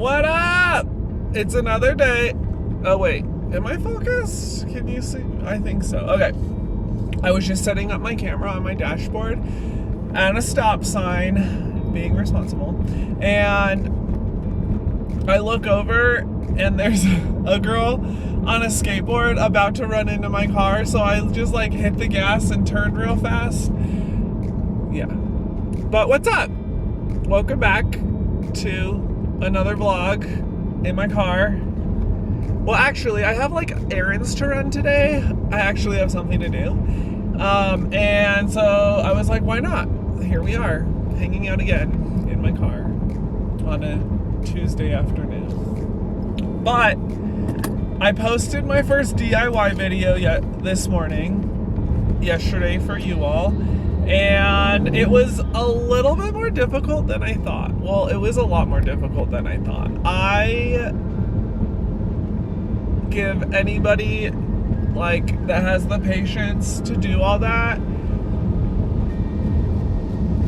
What up? It's another day. Oh wait, am I focused? Can you see? I think so. Okay. I was just setting up my camera on my dashboard at a stop sign, being responsible, and I look over and there's a girl on a skateboard about to run into my car, so I just like hit the gas and turned real fast. Yeah. But what's up? Welcome back to another vlog in my car. Well, actually, I have like errands to run today. I actually have something to do. And so I was like, why not? Here we are, hanging out again in my car on a Tuesday afternoon. But I posted my first DIY video this morning, yesterday for you all, and it was a little bit more difficult than I thought. Well, it was a lot more difficult than I thought. I give anybody like that has the patience to do all that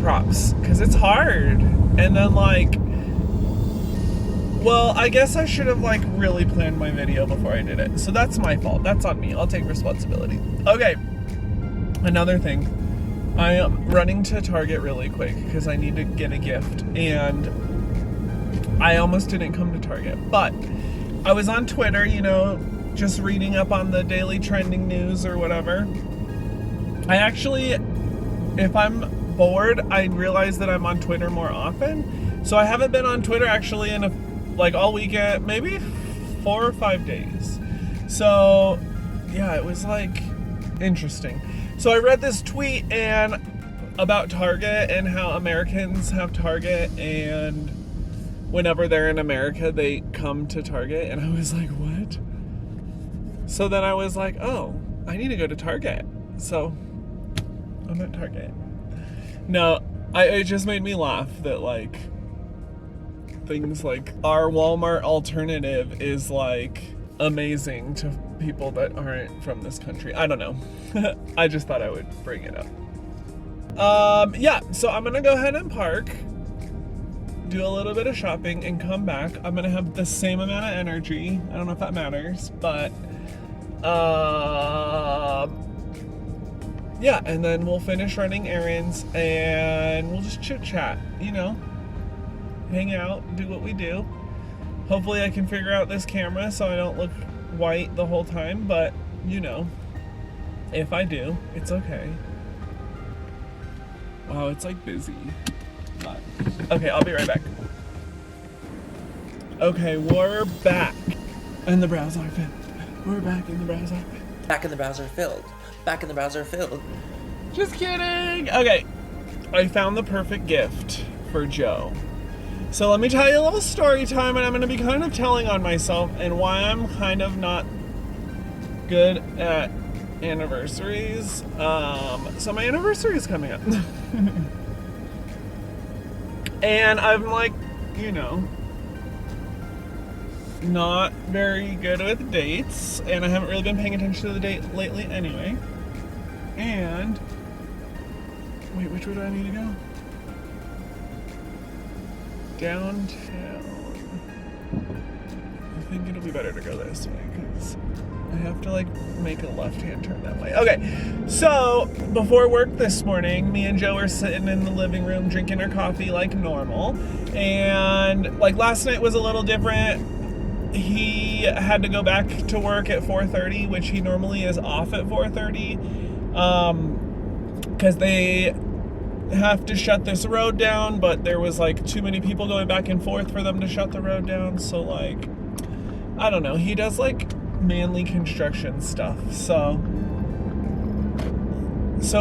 props, because it's hard. And then like, well, I guess I should have like really planned my video before I did it, so that's my fault. That's on me. I'll take responsibility. Okay, another thing, I am running to Target really quick because I need to get a gift, and I almost didn't come to Target, but I was on Twitter, you know, just reading up on the daily trending news or whatever. I actually, if I'm bored, I realize that I'm on Twitter more often. So I haven't been on Twitter actually in like all weekend, maybe 4 or 5 days. So yeah, it was like interesting. So I read this tweet and about Target and how Americans have Target, and whenever they're in America, they come to Target, and I was like, what? So then I was like, oh, I need to go to Target. So I'm at Target. No, it just made me laugh that like things like our Walmart alternative is like amazing to people that aren't from this country. I don't know. I just thought I would bring it up. Yeah, so I'm gonna go ahead and park, do a little bit of shopping, and come back. I'm gonna have the same amount of energy. I don't know if that matters, but yeah, and then we'll finish running errands and we'll just chit chat, you know, hang out, do what we do. Hopefully I can figure out this camera so I don't look white the whole time, but you know, if I do, it's okay. Wow, it's like busy. But okay, I'll be right back. Okay, we're back in the browser outfit. We're back in the browser outfit. Back in the browser filled. Back in the browser filled. Just kidding. Okay, I found the perfect gift for Joe. So let me tell you a little story time, and I'm going to be kind of telling on myself and why I'm kind of not good at anniversaries. So my anniversary is coming up. And I'm like, you know, not very good with dates, and I haven't really been paying attention to the date lately anyway. And wait, which way do I need to go? Downtown. I think it'll be better to go this way because I have to like make a left-hand turn that way. Okay, so before work this morning, me and Joe were sitting in the living room drinking our coffee like normal, and like last night was a little different. He had to go back to work at 4:30, which he normally is off at 4:30, because they have to shut this road down, but there was like too many people going back and forth for them to shut the road down. So like, I don't know, he does like manly construction stuff. So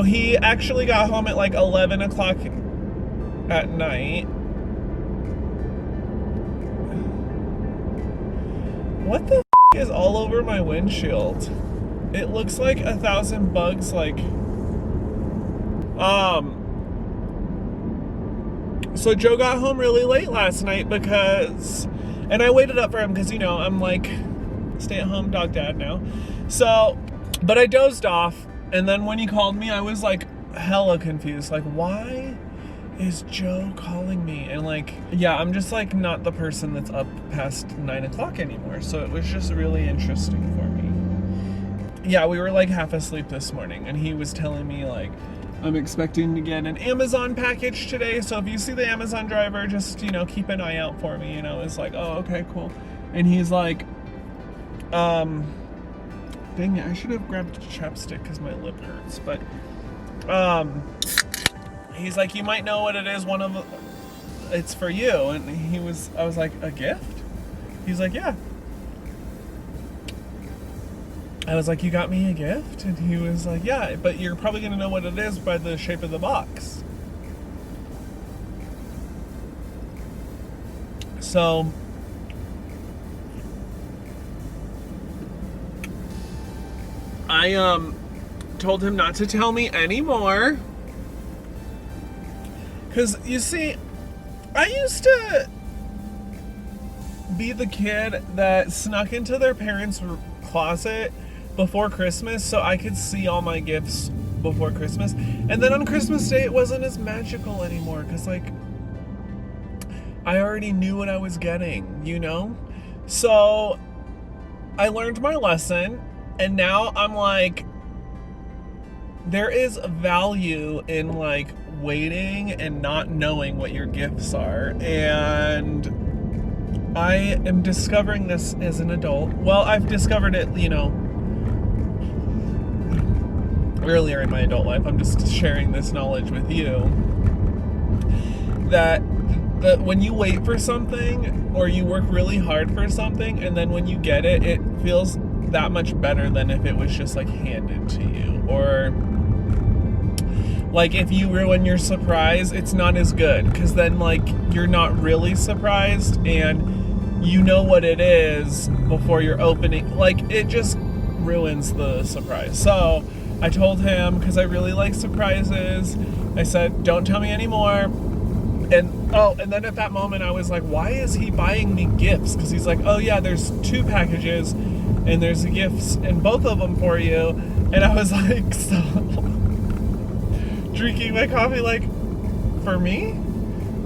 he actually got home at like 11 o'clock at night. What the is all over my windshield? It looks like 1,000 bugs, like, so Joe got home really late last night and I waited up for him because, you know, I'm like stay-at-home dog dad now. So, but I dozed off, and then when he called me, I was like hella confused. Like, why is Joe calling me? And like, yeah, I'm just like not the person that's up past 9 o'clock anymore. So it was just really interesting for me. Yeah, we were like half asleep this morning, and he was telling me like, I'm expecting to get an Amazon package today. So if you see the Amazon driver, just, you know, keep an eye out for me. And I was like, oh, okay, cool. And he's like, dang it, I should have grabbed chapstick because my lip hurts. But, he's like, you might know what it is. It's for you. And I was like, a gift? He's like, yeah. I was like, you got me a gift? And he was like, yeah, but you're probably going to know what it is by the shape of the box. So, I told him not to tell me anymore. Because, you see, I used to be the kid that snuck into their parents' closet before Christmas so I could see all my gifts before Christmas. And then on Christmas Day, it wasn't as magical anymore because, like, I already knew what I was getting, you know? So I learned my lesson, and now I'm like, there is value in, like, waiting and not knowing what your gifts are. And I am discovering this as an adult. Well, I've discovered it, you know, earlier in my adult life. I'm just sharing this knowledge with you. That when you wait for something, or you work really hard for something, and then when you get it, it feels that much better than if it was just like handed to you. Or like if you ruin your surprise, it's not as good because then like you're not really surprised and you know what it is before you're opening. Like it just ruins the surprise. So I told him, because I really like surprises, I said, don't tell me anymore. And then at that moment I was like, why is he buying me gifts? Because he's like, oh yeah, there's 2 packages and there's gifts in both of them for you. And I was like, so drinking my coffee, like, for me?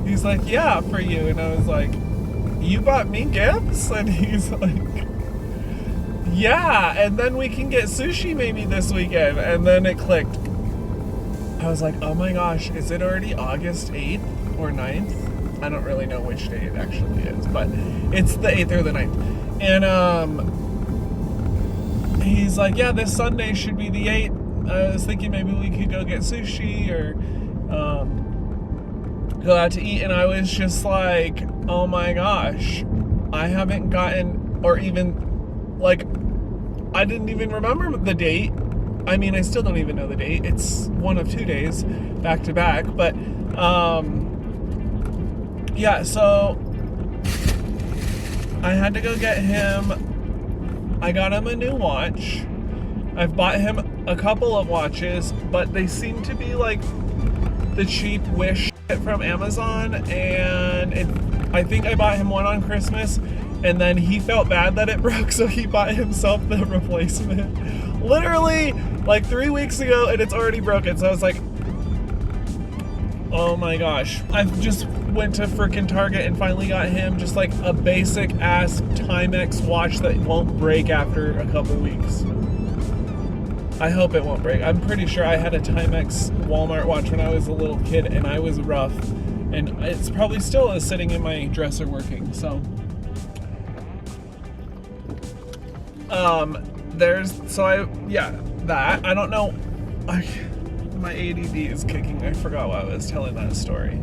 He's like, yeah, for you. And I was like, you bought me gifts? And he's like, yeah, and then we can get sushi maybe this weekend. And then it clicked. I was like, oh my gosh, is it already August 8th or 9th? I don't really know which day it actually is, but it's the 8th or the 9th. And he's like, yeah, this Sunday should be the 8th. I was thinking maybe we could go get sushi or go out to eat. And I was just like, oh my gosh, I haven't gotten, or even, like, I didn't even remember the date. I mean, I still don't even know the date. It's one of 2 days back to back. But, yeah, so I had to go get him. I got him a new watch. I've bought him a couple of watches, but they seem to be like the cheap Wish from Amazon. And I think I bought him one on Christmas, and then he felt bad that it broke, so he bought himself the replacement. Literally, like 3 weeks ago, and it's already broken. So I was like, oh my gosh. I've just went to freaking Target and finally got him just like a basic ass Timex watch that won't break after a couple weeks. I hope it won't break. I'm pretty sure I had a Timex Walmart watch when I was a little kid and I was rough. And it's probably still sitting in my dresser working, so. That. I don't know. My ADD is kicking. I forgot why I was telling that story.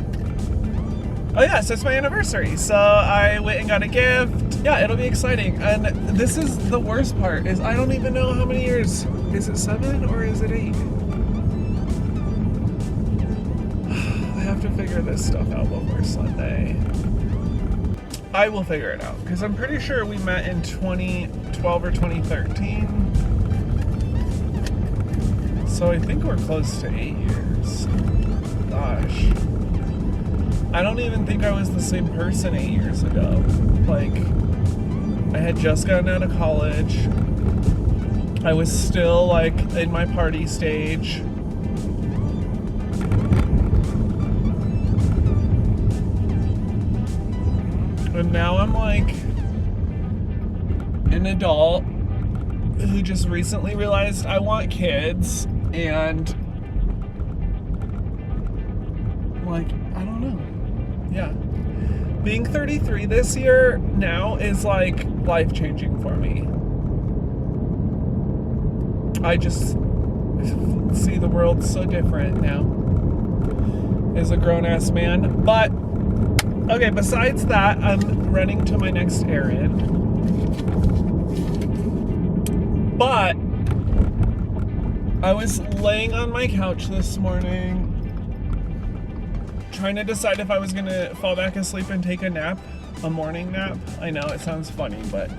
Oh yeah, so it's my anniversary. So I went and got a gift. Yeah, it'll be exciting. And this is the worst part, is I don't even know how many years. Is it 7 or is it 8? I have to figure this stuff out before Sunday. I will figure it out, because I'm pretty sure we met in 2012 or 2013. So I think we're close to 8 years. Gosh. I don't even think I was the same person 8 years ago. Like, I had just gotten out of college. I was still, like, in my party stage. And now I'm like an adult who just recently realized I want kids, and like, I don't know. Yeah. Being 33 this year now is like life-changing for me. I just see the world so different now as a grown-ass man. But, okay, besides that, I'm running to my next errand. But I was laying on my couch this morning trying to decide if I was gonna fall back asleep and take a nap, a morning nap. I know it sounds funny, but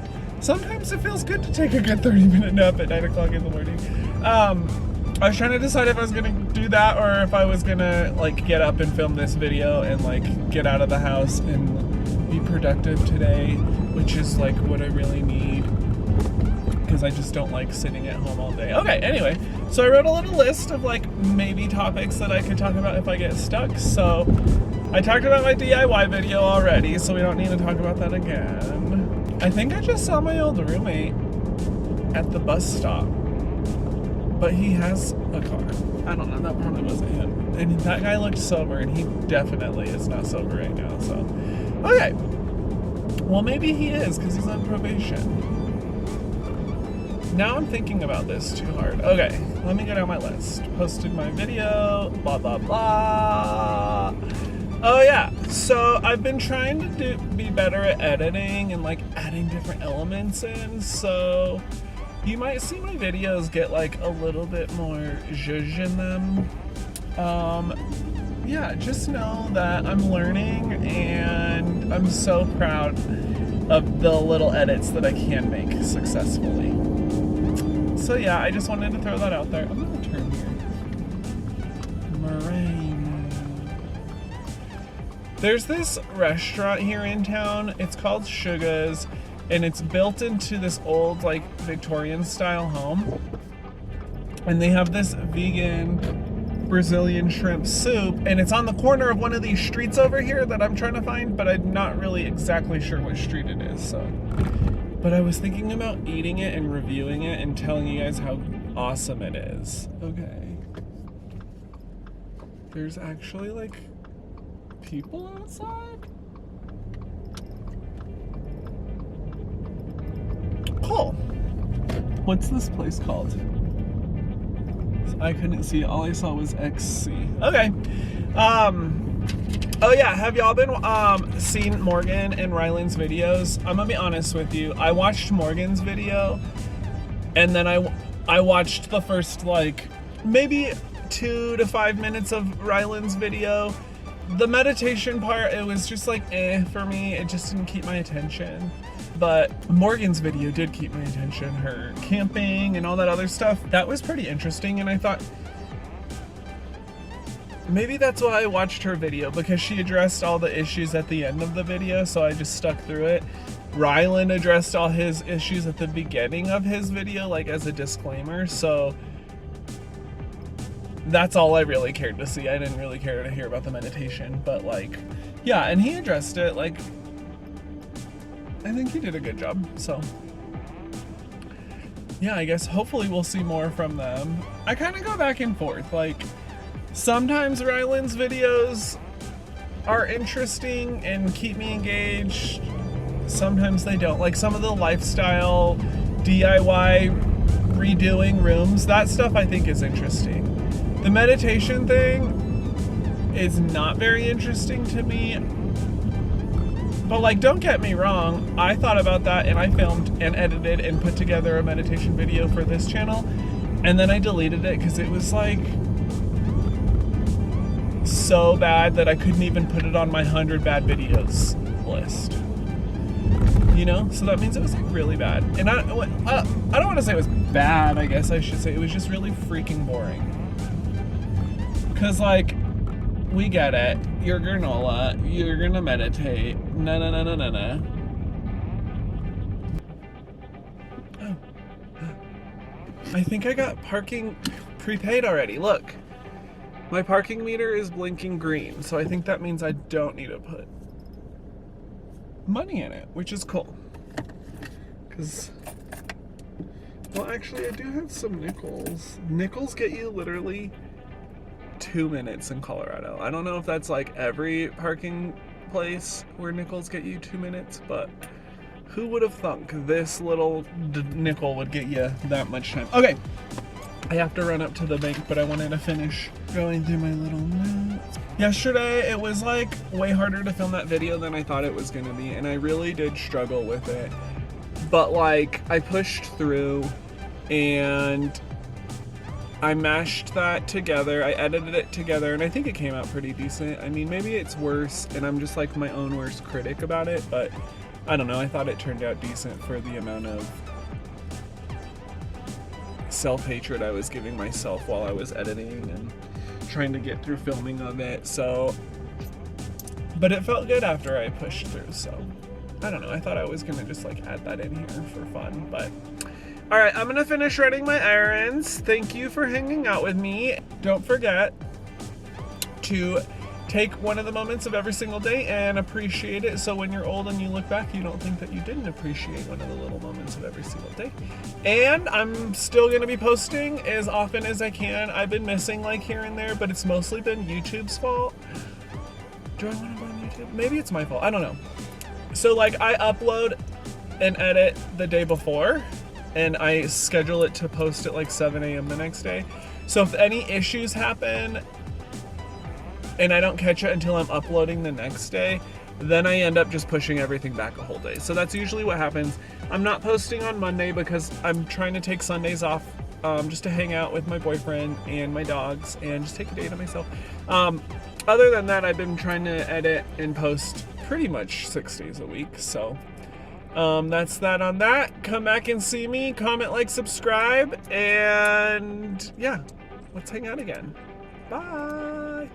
sometimes it feels good to take a good 30-minute nap at 9 o'clock in the morning. I was trying to decide if I was gonna do that or if I was gonna like get up and film this video and like get out of the house and be productive today, which is like what I really need, because I just don't like sitting at home all day. Okay, anyway, so I wrote a little list of like maybe topics that I could talk about if I get stuck. So I talked about my DIY video already, so we don't need to talk about that again. I think I just saw my old roommate at the bus stop, but he has a car. I don't know, that probably wasn't him. And that guy looked sober, and he definitely is not sober right now, so. Okay, well maybe he is, because he's on probation. Now I'm thinking about this too hard. Okay, let me get on my list. Posted my video, blah, blah, blah. Oh yeah, so I've been trying to be better at editing and like adding different elements in, so you might see my videos get like a little bit more zhuzh in them. Yeah, just know that I'm learning and I'm so proud of the little edits that I can make successfully. So yeah, I just wanted to throw that out there. I'm gonna turn here. Moraine. There's this restaurant here in town. It's called Suga's, and it's built into this old like Victorian style home. And they have this vegan Brazilian shrimp soup, and it's on the corner of one of these streets over here that I'm trying to find, but I'm not really exactly sure which street it is, so. But I was thinking about eating it and reviewing it and telling you guys how awesome it is. Okay. There's actually like people outside? Cool. What's this place called? I couldn't see. All I saw was XC. Okay. Oh yeah, have y'all been seen Morgan and Ryland's videos? I'm gonna be honest with you. I watched Morgan's video, and then I watched the first like maybe 2 to 5 minutes of Ryland's video. The meditation part, it was just like for me. It just didn't keep my attention. But Morgan's video did keep my attention. Her camping and all that other stuff, that was pretty interesting, and I thought maybe that's why I watched her video, because she addressed all the issues at the end of the video, so I just stuck through it. Ryland addressed all his issues at the beginning of his video, like as a disclaimer, so that's all I really cared to see. I didn't really care to hear about the meditation, but like, yeah, and he addressed it, like, I think he did a good job, so. Yeah, I guess hopefully we'll see more from them. I kind of go back and forth, like, sometimes Ryland's videos are interesting and keep me engaged. Sometimes they don't. Like some of the lifestyle, DIY, redoing rooms, that stuff I think is interesting. The meditation thing is not very interesting to me. But like, don't get me wrong, I thought about that and I filmed and edited and put together a meditation video for this channel. And then I deleted it because it was like so bad that I couldn't even put it on my 100 bad videos list. You know? So that means it was like really bad. And I don't want to say it was bad, I guess I should say. It was just really freaking boring. Because like, we get it. You're granola. You're gonna meditate. No. Oh. I think I got parking prepaid already. Look. My parking meter is blinking green, so I think that means I don't need to put money in it, which is cool. Because, well, actually, I do have some nickels. Nickels get you literally 2 minutes in Colorado. I don't know if that's like every parking place where nickels get you 2 minutes, but who would have thunk this little nickel would get you that much time? Okay, I have to run up to the bank, but I wanted to finish going through my little notes. Yesterday, it was like way harder to film that video than I thought it was gonna be, and I really did struggle with it. But like, I pushed through and I mashed that together, I edited it together, and I think it came out pretty decent. I mean, maybe it's worse, and I'm just like my own worst critic about it, but I don't know, I thought it turned out decent for the amount of self-hatred I was giving myself while I was editing and trying to get through filming of it, so. But it felt good after I pushed through, so. I don't know, I thought I was gonna just like add that in here for fun, but. All right, I'm gonna finish running my errands. Thank you for hanging out with me. Don't forget to take one of the moments of every single day and appreciate it, so when you're old and you look back, you don't think that you didn't appreciate one of the little moments of every single day. And I'm still gonna be posting as often as I can. I've been missing like here and there, but it's mostly been YouTube's fault. Do I wanna blame YouTube? Maybe it's my fault, I don't know. So like I upload and edit the day before, and I schedule it to post at like 7 a.m. the next day. So if any issues happen and I don't catch it until I'm uploading the next day, then I end up just pushing everything back a whole day. So that's usually what happens. I'm not posting on Monday because I'm trying to take Sundays off just to hang out with my boyfriend and my dogs and just take a day to myself. Other than that, I've been trying to edit and post pretty much 6 days a week, so. That's that on that. Come back and see me, comment, like, subscribe, and yeah, let's hang out again. Bye.